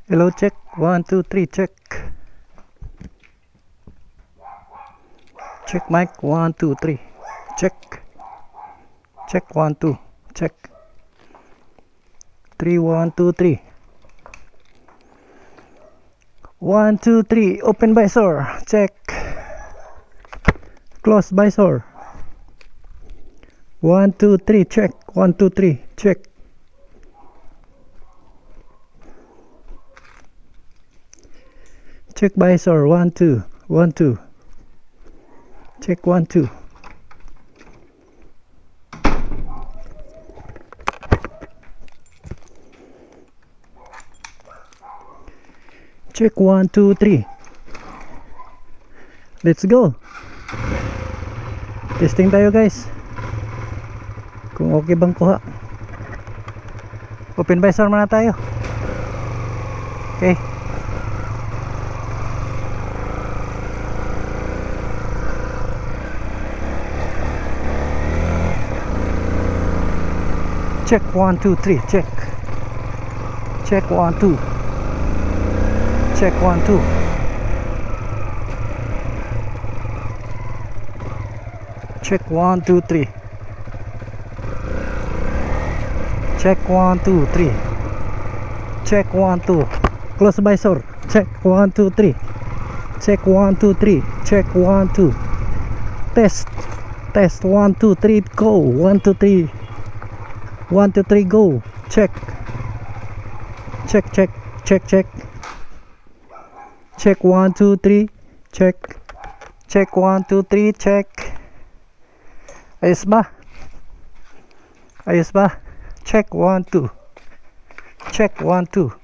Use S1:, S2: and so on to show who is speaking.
S1: Hello, check. 1, 2, 3, check. Check mic. 1, 2, 3. Check. Check 1, 2. Check. 3, 1, 2, 3. 1, 2, 3. Open visor. Check. Close visor. 1, 2, 3. Check. 1, 2, 3. Check. Check visor. 1, 2. 1, 2. Check 1, 2. Check 1, 2, 3. Let's go. Testing tayo guys. Kung okay bang kuha. Open visor muna tayo. Okay. Check 1, 2, 3. Check. Check 1, 2. Check 1, 2. Check 1, 2, 3. Check 1, 2, 3. Check 1, 2. Close visor. Check 1, 2, 3. Check 1, 2, 3. Check 1, 2. Test. Test 1, 2, 3. Go. 1, 2, 3. 1, 2, 3. Go. Check. Check, check, check, check. Check 1, 2, 3. Check. Check 1, 2, 3. Check. Ayos ba? Ayos ba? Check 1, 2. Check 1, 2.